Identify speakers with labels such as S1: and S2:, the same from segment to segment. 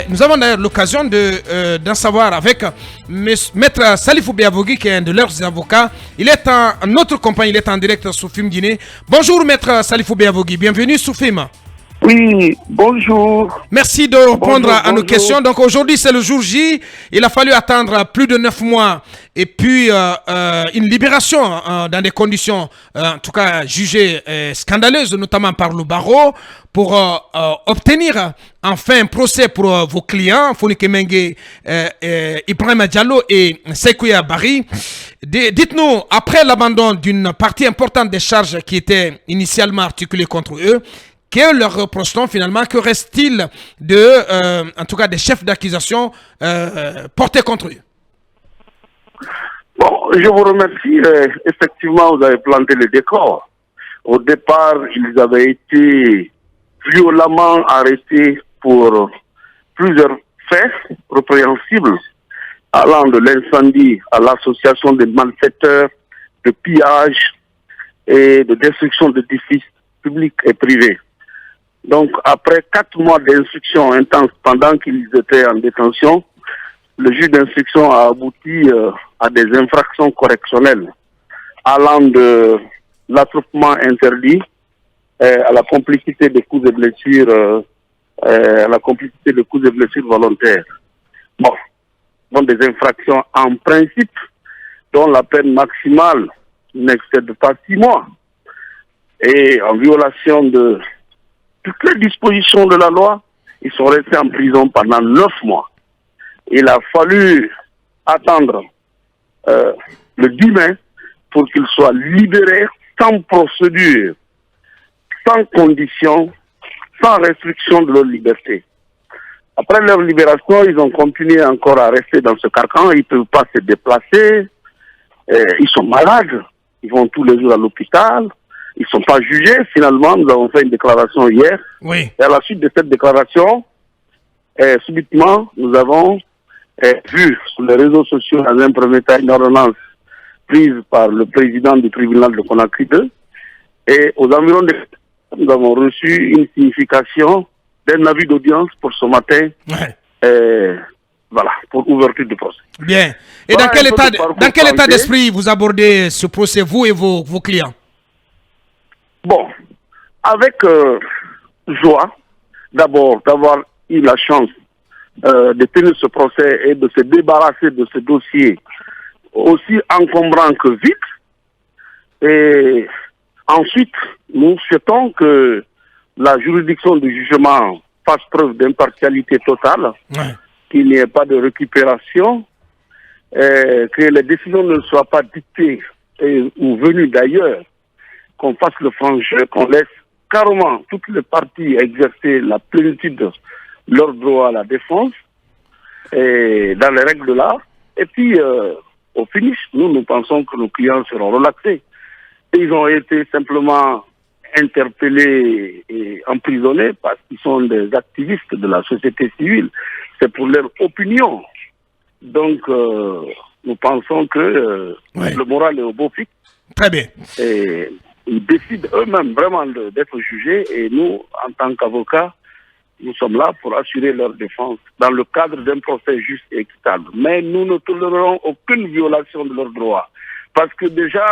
S1: Nous avons d'ailleurs l'occasion d'en savoir avec Maître Salifou Biavogui, qui est un de leurs avocats. Il est en notre compagnie, il est en direct sur Film Guinée. Bonjour Maître Salifou Biavogui, bienvenue sur Film.
S2: Oui, bonjour.
S1: Merci de répondre à nos questions. Donc aujourd'hui, c'est le jour J. Il a fallu attendre plus de 9 mois et puis une libération dans des conditions, en tout cas, jugées scandaleuses, notamment par le barreau, pour obtenir enfin un procès pour vos clients, Fonike Mengue, Ibrahima Diallo et Sekouya Bari. Dites-nous, après l'abandon d'une partie importante des charges qui étaient initialement articulées contre eux, que leur reproche-t-on finalement? Que reste-t-il en tout cas, des chefs d'accusation portés contre eux?
S2: Bon, je vous remercie. Effectivement, vous avez planté le décor. Au départ, ils avaient été violemment arrêtés pour plusieurs faits répréhensibles, allant de l'incendie à l'association des malfaiteurs, de pillage et de destruction d'édifices publics et privés. Donc, après 4 mois d'instruction intense pendant qu'ils étaient en détention, le juge d'instruction a abouti à des infractions correctionnelles allant de l'attroupement interdit à la complicité de coups et blessures, volontaires. Bon, des infractions en principe dont la peine maximale n'excède pas 6 mois et en violation de toutes les dispositions de la loi, ils sont restés en prison pendant 9 mois. Il a fallu attendre le 10 mai pour qu'ils soient libérés sans procédure, sans condition, sans restriction de leur liberté. Après leur libération, ils ont continué encore à rester dans ce carcan. Ils ne peuvent pas se déplacer. Ils sont malades. Ils vont tous les jours à l'hôpital. Ils ne sont pas jugés. Finalement, nous avons fait une déclaration hier.
S1: Oui.
S2: Et à la suite de cette déclaration, subitement, nous avons vu sur les réseaux sociaux, dans un premier temps, une ordonnance prise par le président du tribunal de Conakry 2. Et aux environs de... nous avons reçu une signification d'un avis d'audience pour ce matin. Ouais. Voilà, pour ouverture du procès.
S1: Bien. Et voilà, dans quel état d'esprit vous abordez ce procès, vous et vos clients?
S2: Bon, avec joie, d'abord, d'avoir eu la chance de tenir ce procès et de se débarrasser de ce dossier aussi encombrant que vite. Et ensuite, nous souhaitons que la juridiction du jugement fasse preuve d'impartialité totale, qu'il n'y ait pas de récupération, que les décisions ne soient pas dictées ou venues d'ailleurs, qu'on fasse le franc jeu, qu'on laisse carrément toutes les parties exercer la plénitude de leur droit à la défense, et dans les règles de l'art. Et puis, au finish, nous pensons que nos clients seront relaxés. Ils ont été simplement interpellés et emprisonnés parce qu'ils sont des activistes de la société civile. C'est pour leur opinion. Donc, nous pensons que le moral est au beau fixe.
S1: Très bien.
S2: Et ils décident eux-mêmes vraiment d'être jugés. Et nous, en tant qu'avocats, nous sommes là pour assurer leur défense dans le cadre d'un procès juste et équitable. Mais nous ne tolérerons aucune violation de leurs droits. Parce que déjà,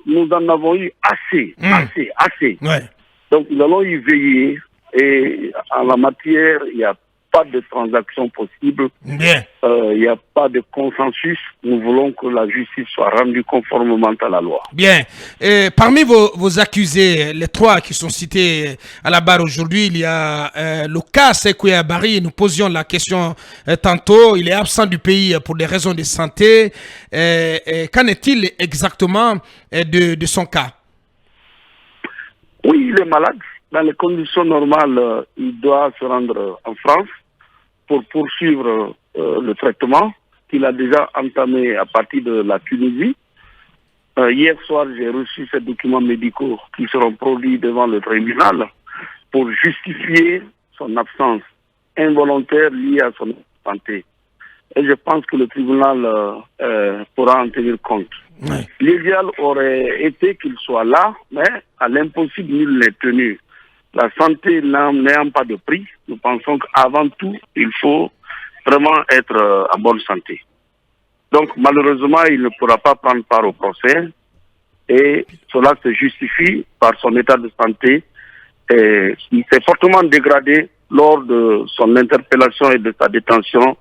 S2: nous en avons eu assez.
S1: Ouais.
S2: Donc, nous allons y veiller. Et en la matière, il n'y a pas de transaction possible.
S1: Bien.
S2: Il n'y a pas de consensus. Nous voulons que la justice soit rendue conformément à la loi.
S1: Bien. Parmi vos accusés, les 3 qui sont cités à la barre aujourd'hui, il y a le cas Sekouya Bari. Nous posions la question tantôt. Il est absent du pays pour des raisons de santé. Qu'en est-il exactement de son cas?
S2: Oui, il est malade. Dans les conditions normales, il doit se rendre en France pour poursuivre le traitement qu'il a déjà entamé à partir de la Tunisie. Hier soir, j'ai reçu ces documents médicaux qui seront produits devant le tribunal pour justifier son absence involontaire liée à son santé. Et je pense que le tribunal pourra en tenir compte.
S1: Ouais.
S2: L'idéal aurait été qu'il soit là, mais à l'impossible, nul n'est tenu. La santé n'ayant pas de prix, nous pensons qu'avant tout, il faut vraiment être en bonne santé. Donc, malheureusement, il ne pourra pas prendre part au procès et cela se justifie par son état de santé. Et il s'est fortement dégradé lors de son interpellation et de sa détention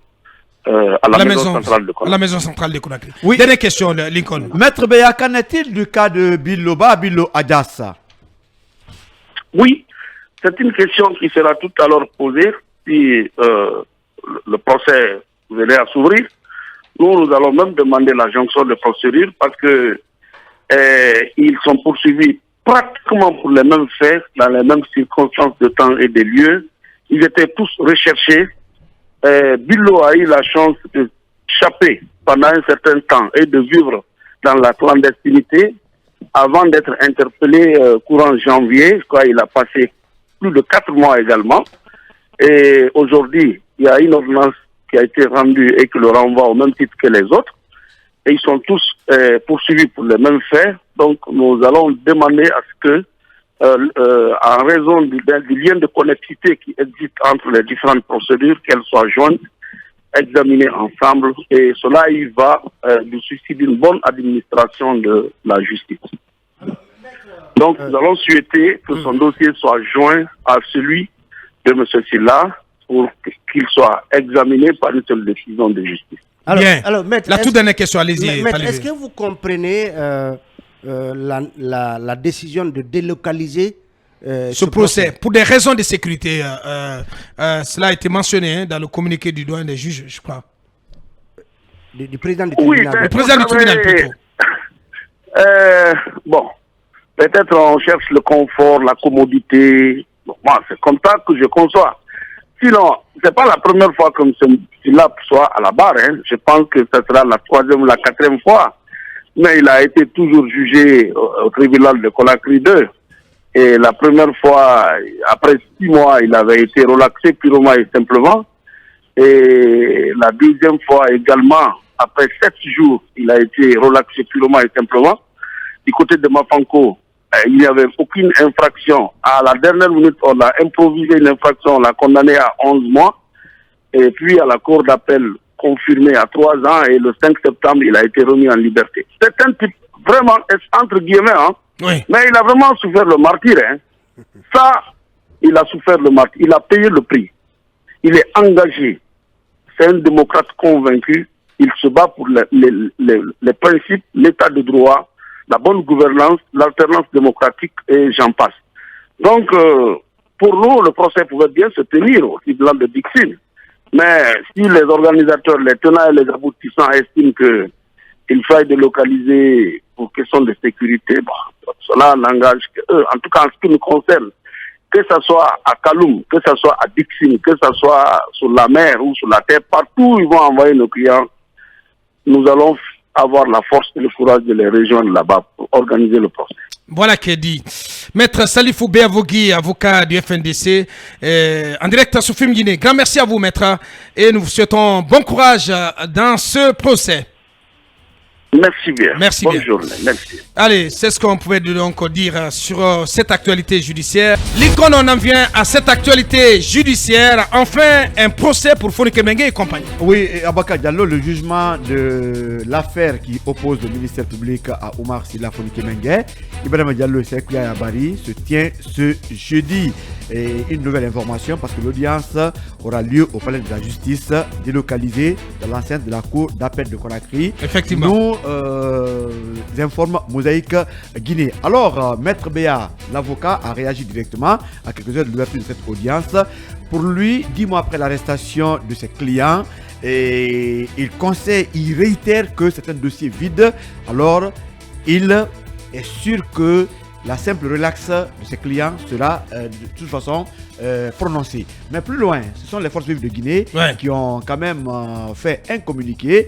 S2: à la maison centrale de Conakry.
S1: À la maison centrale de Conakry.
S3: Oui.
S1: Dernière question, Lincoln.
S3: Maître Beya, qu'en est-il du cas de Biloba Bilo Adjassa?
S2: Oui, c'est une question qui sera tout à l'heure posée si le procès venait à s'ouvrir. Nous allons même demander la jonction de procédure parce que ils sont poursuivis pratiquement pour les mêmes faits, dans les mêmes circonstances de temps et de lieux. Ils étaient tous recherchés. Bilo a eu la chance d'échapper pendant un certain temps et de vivre dans la clandestinité avant d'être interpellé courant janvier. Il a passé plus de 4 mois également. Et aujourd'hui, il y a une ordonnance qui a été rendue et qui le renvoie au même titre que les autres. Et ils sont tous poursuivis pour les mêmes faits. Donc, nous allons demander à ce que, en raison du lien de connectivité qui existe entre les différentes procédures, qu'elles soient jointes, examinées ensemble. Et cela, il va du souci d'une bonne administration de la justice. Donc, nous allons souhaiter que son dossier soit joint à celui de M. Silla pour qu'il soit examiné par une seule décision de justice.
S1: Bien.
S4: Alors, maître,
S1: la toute dernière question, allez-y.
S4: Maître, est-ce que vous comprenez la décision de délocaliser
S1: ce procès pour des raisons de sécurité? Cela a été mentionné dans le communiqué du doyen des juges, je crois.
S4: Du président du tribunal.
S2: Oui,
S1: le président du tribunal, plutôt.
S2: Bon, peut-être on cherche le confort, la commodité. Bon, moi, c'est comme ça que je conçois. Sinon, c'est pas la première fois que M. Silla soit à la barre. Hein. Je pense que ce sera la 3e ou la 4e fois. Mais il a été toujours jugé au tribunal de Conakry 2. Et la première fois, après 6 mois, il avait été relaxé purement et simplement. Et la deuxième fois également, après 7 jours, il a été relaxé purement et simplement. Du côté de Mafanko, il n'y avait aucune infraction. À la dernière minute, on a improvisé une infraction, on l'a condamné à 11 mois. Et puis à la cour d'appel confirmé à 3 ans et le 5 septembre, il a été remis en liberté. C'est un type vraiment, entre guillemets, hein,
S1: Oui.
S2: mais il a vraiment souffert le martyr. Hein. Ça, il a souffert le martyr. Il a payé le prix. Il est engagé. C'est un démocrate convaincu. Il se bat pour les principes, l'état de droit, la bonne gouvernance, l'alternance démocratique et j'en passe. Donc, pour nous, le procès pouvait bien se tenir au tribunal de Dixine. Mais si les organisateurs, les tenants et les aboutissants estiment qu'il faille délocaliser pour question de sécurité, bon, cela n'engage qu'eux. En tout cas, en ce qui nous concerne, que ce soit à Kaloum, que ce soit à Dixine, que ce soit sur la mer ou sur la terre, partout où ils vont envoyer nos clients, nous allons avoir la force et le courage de les rejoindre là-bas pour organiser le procès.
S1: Voilà qui est dit. Maître Salifou Béavogui, avocat du FNDC, en direct sur Film Guinée. Grand merci à vous, maître, et nous vous souhaitons bon courage dans ce procès.
S2: Merci bien.
S1: Merci
S2: Bonne
S1: bien.
S2: journée. Merci.
S1: Allez, c'est ce qu'on pouvait donc dire sur cette actualité judiciaire. Lincoln, on en vient à cette actualité judiciaire. Enfin, un procès pour Fonikè Menguè et compagnie.
S3: Oui, et Abaka Diallo, le jugement de l'affaire qui oppose le ministère public à Omar Silla Fonikè Menguè, Ibrahima Diallo et Sekou Abari se tient ce jeudi. Et une nouvelle information parce que l'audience aura lieu au palais de la justice délocalisé dans l'enceinte de la cour d'appel de Conakry.
S1: Effectivement.
S3: Nous informe Mosaïque Guinée. Alors, Maître Beya, l'avocat, a réagi directement à quelques heures de l'ouverture de cette audience. Pour lui, 10 mois après l'arrestation de ses clients, et il réitère que c'est un dossier vide. Alors, il est sûr que la simple relaxe de ses clients sera de toute façon prononcée. Mais plus loin, ce sont les forces vives de Guinée qui ont quand même fait un communiqué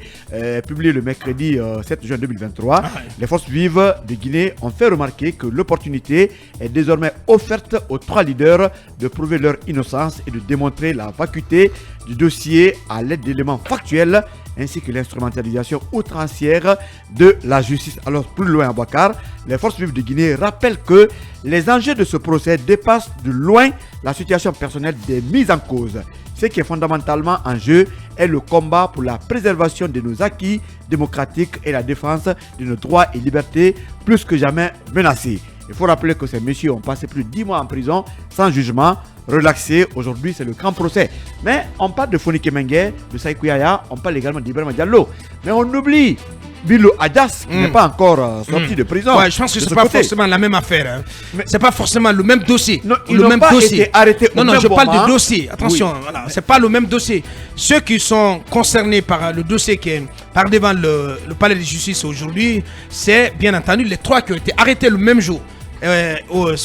S3: publié le mercredi 7 juin 2023. Les forces vives de Guinée ont fait remarquer que l'opportunité est désormais offerte aux 3 leaders de prouver leur innocence et de démontrer la vacuité du dossier à l'aide d'éléments factuels ainsi que l'instrumentalisation outrancière de la justice. Alors plus loin à Ouakkar, les forces vives de Guinée rappellent que les enjeux de ce procès dépassent de loin la situation personnelle des mises en cause. Ce qui est fondamentalement en jeu est le combat pour la préservation de nos acquis démocratiques et la défense de nos droits et libertés plus que jamais menacés. Il faut rappeler que ces messieurs ont passé plus de 10 mois en prison sans jugement, relaxés. Aujourd'hui, c'est le grand procès. Mais on parle de Fonike Mengue, de Sekou Yaya, on parle également d'Ibrahima Diallo. Mais on oublie Bilo Adias qui n'est pas encore sorti de prison.
S1: Ouais, je pense que c'est pas forcément la même affaire. Hein. C'est pas forcément le même dossier.
S3: Non, ils
S1: le
S3: n'ont
S1: même
S3: pas
S1: dossier.
S3: été arrêtés au
S1: non,
S3: même
S1: je parle
S3: moment.
S1: de dossier. Attention, voilà, c'est pas le même dossier. Ceux qui sont concernés par le dossier qui est par devant le palais de justice aujourd'hui, c'est bien entendu les 3 qui ont été arrêtés le même jour.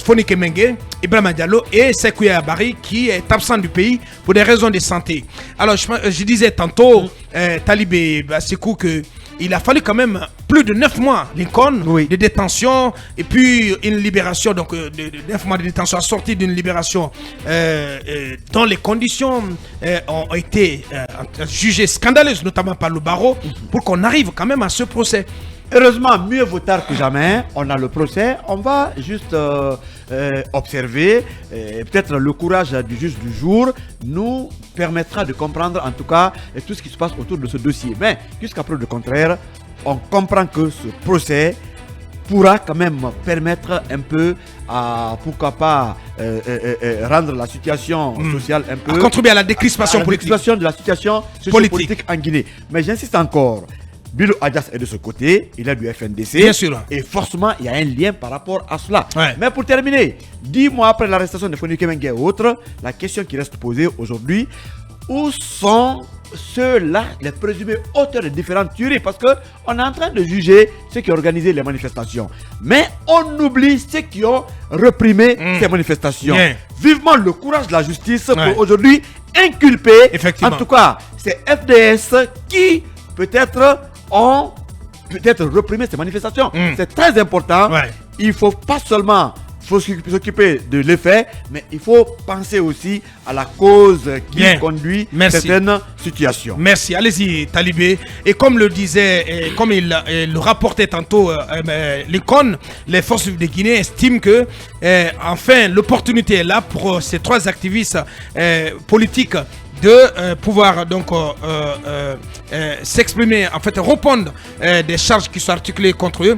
S1: Fonike Mengue, Ibrahima Diallo et Sekou Yaya qui est absent du pays pour des raisons de santé. Alors je disais tantôt, Talibé Sekou, que il a fallu quand même plus de 9 mois, Lincoln, de détention et puis une libération, donc de 9 mois de détention assortie d'une libération dont les conditions ont été jugées scandaleuses, notamment par le barreau, pour qu'on arrive quand même à ce procès.
S3: Heureusement, mieux vaut tard que jamais. On a le procès. On va juste observer. Peut-être le courage du juge du jour nous permettra de comprendre en tout cas tout ce qui se passe autour de ce dossier. Mais jusqu'à preuve du contraire, on comprend que ce procès pourra quand même permettre un peu à, pourquoi pas, rendre la situation sociale un peu...
S1: À contribuer à la décrispation politique.
S3: La décrispation de la situation politique en Guinée. Mais j'insiste encore. Bilo Adias est de ce côté, il est du FNDC.
S1: Bien sûr.
S3: Et forcément, il y a un lien par rapport à cela.
S1: Ouais.
S3: Mais pour terminer, 10 mois après l'arrestation de Fonike Mengue et autres, la question qui reste posée aujourd'hui, où sont ceux-là, les présumés auteurs de différentes tueries? Parce qu'on est en train de juger ceux qui ont organisé les manifestations. Mais on oublie ceux qui ont reprimé ces manifestations.
S1: Bien.
S3: Vivement le courage de la justice pour aujourd'hui inculper,
S1: Effectivement.
S3: en tout cas, ces FDS qui peut-être ont reprimé ces manifestations. C'est très important. Il ne faut pas seulement s'occuper de l'effet, mais il faut penser aussi à la cause qui conduit certaines situations.
S1: Merci. Allez-y, Talibé. Et comme le disait, comme il le rapportait tantôt Lincoln, les forces de Guinée estiment que enfin l'opportunité est là pour ces 3 activistes politiques de pouvoir donc s'exprimer, en fait répondre des charges qui sont articulées contre eux.